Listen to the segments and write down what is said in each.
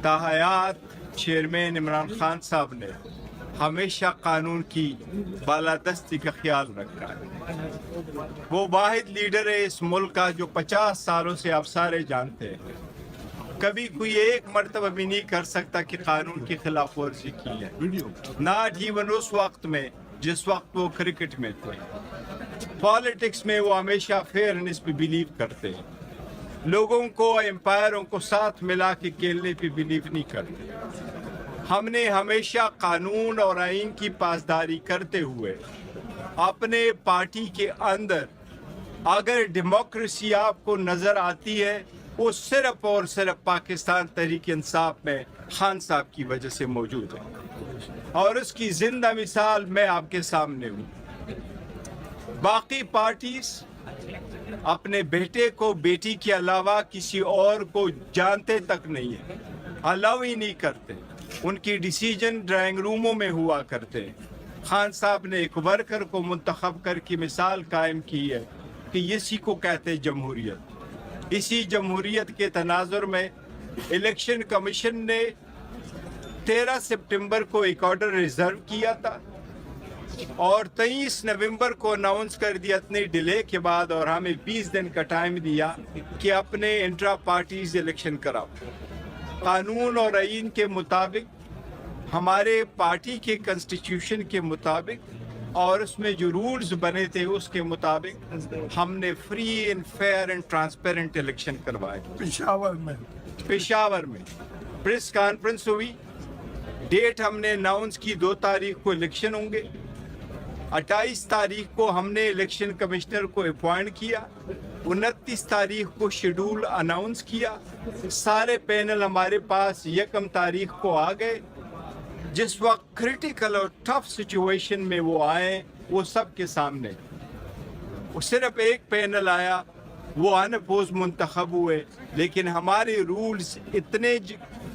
ताहयात chairman Imran Khan साहब ने हमेशा कानून की बालादस्ती का ख्याल रखा है। वो वाहिद लीडर है इस मुल्क का जो 50 सालों से आप सारे जानते हैं, कभी कोई एक मर्तबा भी नहीं कर सकता कि कानून की खिलाफ वर्जी की है, नॉट इवन उस वक्त में जिस वक्त वो क्रिकेट में थे। पॉलिटिक्स में वो हमेशा फेयरनेस पे बिलीव करते हैं, लोगों को एम्पायरों को साथ मिला के खेलने पे बिलीव नहीं करते। हमने हमेशा कानून और आइन की पासदारी करते हुए अपने पार्टी के अंदर अगर डेमोक्रेसी आपको नजर आती है वो सिर्फ और सिर्फ पाकिस्तान तहरीक इंसाफ में खान साहब की वजह से मौजूद है और उसकी जिंदा मिसाल मैं आपके सामने हूँ। बाकी पार्टीज अपने बेटे को बेटी के अलावा किसी और को जानते तक नहीं है, अलाउ ही नहीं करते, उनकी डिसीजन ड्राइंग रूमों में हुआ करते हैं। खान साहब ने एक वर्कर को मुंतखब करके मिसाल कायम की है कि इसी को कहते हैं जमहूरियत। इसी जमहूरियत के तनाजुर में इलेक्शन कमीशन ने 13 सितंबर को एक ऑर्डर रिजर्व किया था और 23 नवंबर को अनाउंस कर दिया इतने डिले के बाद, और हमें 20 दिन का टाइम दिया कि अपने इंट्रा पार्टीज इलेक्शन कराओ। कानून और आइन के मुताबिक, हमारे पार्टी के कॉन्स्टिट्यूशन के मुताबिक और उसमें जो रूल्स बने थे उसके मुताबिक हमने free and fair and transparent election करवाए। पेशावर में प्रेस कॉन्फ्रेंस हुई, डेट हमने अनाउंस की 2 तारीख को इलेक्शन होंगे। 28 तारीख को हमने इलेक्शन कमिश्नर को अपॉइंट किया, 29 तारीख को शेड्यूल अनाउंस किया। सारे पैनल हमारे पास 1 तारीख को आ गए। जिस वक्त क्रिटिकल और टफ सिचुएशन में वो आए, वो सबके सामने वो सिर्फ एक पैनल आया, वो अनअपोज मुंतखब हुए। लेकिन हमारे रूल्स इतने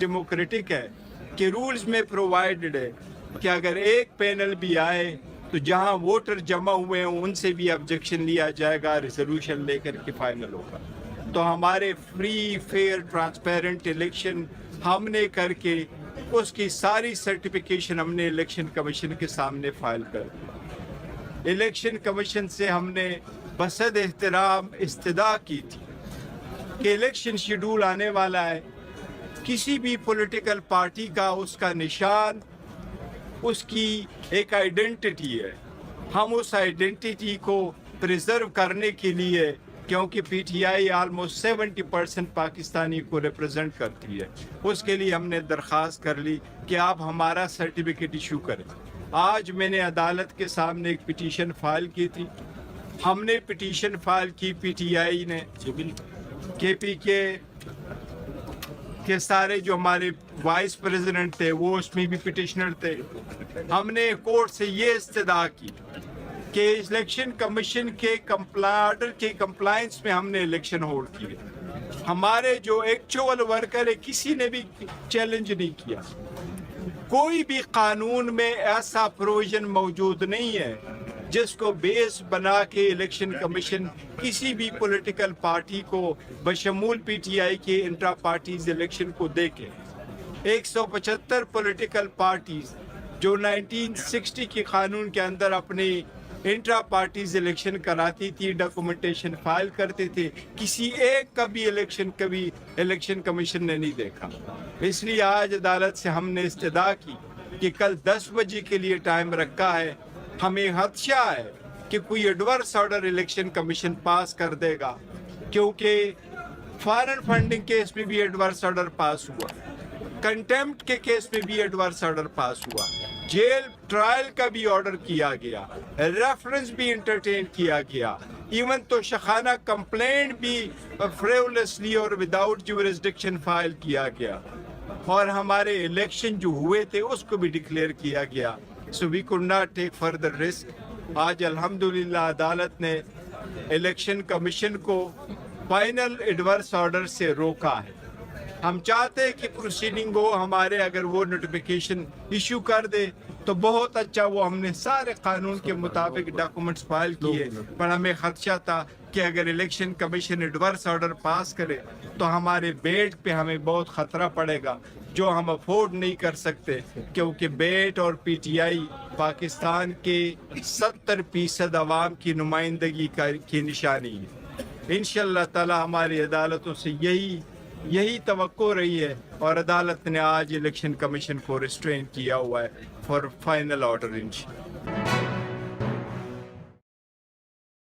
डेमोक्रेटिक है कि रूल्स में प्रोवाइडेड है कि अगर एक पैनल भी आए तो जहां वोटर जमा हुए हैं उनसे भी ऑब्जेक्शन लिया जाएगा, रिजोल्यूशन लेकर के फाइनल होगा। तो हमारे फ्री फेयर ट्रांसपेरेंट इलेक्शन हमने करके उसकी सारी सर्टिफिकेशन हमने इलेक्शन कमीशन के सामने फाइल कर दी। इलेक्शन कमीशन से हमने बसद एहतराम इस्तदा की थी कि इलेक्शन शेड्यूल आने वाला है, किसी भी पॉलिटिकल पार्टी का उसका निशान, उसकी एक आइडेंटिटी है। हम उस आइडेंटिटी को प्रिजर्व करने के लिए, क्योंकि पीटीआई ऑलमोस्ट 70% पाकिस्तानी को रिप्रेजेंट करती है, उसके लिए हमने दरख्वास्त कर ली कि आप हमारा सर्टिफिकेट इशू करें। आज मैंने अदालत के सामने एक पिटीशन फाइल की थी। हमने पिटीशन फाइल की, पीटीआई ने, केपीके के सारे जो हमारे वाइस प्रेसिडेंट थे वो उसमें भी पिटिशनर थे। हमने कोर्ट से ये इस्तदा की कि इलेक्शन कमीशन के ऑर्डर के कंप्लायंस में हमने इलेक्शन होल्ड किए। हमारे जो एक्चुअल वर्कर है किसी ने भी चैलेंज नहीं किया। कोई भी कानून में ऐसा प्रोविजन मौजूद नहीं है जिसको बेस बना के इलेक्शन कमीशन किसी भी पॉलिटिकल पार्टी को बशमूल पीटीआई के इंट्रा पार्टीज इलेक्शन को देके। 175 पॉलिटिकल पार्टीज जो 1960 के कानून के अंदर अपने इंट्रा पार्टीज इलेक्शन कराती थी, डॉक्यूमेंटेशन फाइल करते थे, किसी एक का भी इलेक्शन कभी इलेक्शन कमीशन ने नहीं देखा। इसलिए आज अदालत से हमने इस्तदा की कि कल 10 बजे के लिए टाइम रखा है। हमें खदशा है कि कोई एडवर्स ऑर्डर इलेक्शन कमीशन पास कर देगा, क्योंकि फॉरेन फंडिंग केस में भी एडवर्स ऑर्डर पास हुआ, कंटेम्प्ट के केस में भी एडवर्स ऑर्डर पास हुआ, जेल ट्रायल का भी ऑर्डर किया गया, रेफरेंस भी इंटरटेन किया गया, इवन तो शखाना कंप्लेंट भी फ्रिवलेसली और विदाउट ज्यूरिसडिक्शन फाइल किया गया, और हमारे इलेक्शन जो हुए थे उसको भी डिक्लेयर किया गया। So we could not take further risk. आज अल्हम्दुलिल्लाह अदालत ने इलेक्शन कमीशन को फाइनल एडवर्स ऑर्डर से रोका है। हम चाहते हैं कि प्रोसीडिंग हो हमारे, अगर वो नोटिफिकेशन इशू कर दे तो बहुत अच्छा। वो हमने सारे कानून के मुताबिक डॉक्यूमेंट्स फाइल किए, पर हमें खदशा था کہ اگر الیکشن کمیشن ایڈورس آرڈر پاس کرے تو ہمارے بیٹ پہ ہمیں بہت خطرہ پڑے گا جو ہم افورڈ نہیں کر سکتے، کیونکہ بیٹ اور پی ٹی آئی پاکستان کے 70% عوام کی نمائندگی کی نشانی ہے۔ انشاءاللہ تعالی ہماری عدالتوں سے یہی توقع رہی ہے، اور عدالت نے آج الیکشن کمیشن کو ریسٹرین کیا ہوا ہے فار فائنل آرڈر انشاءاللہ۔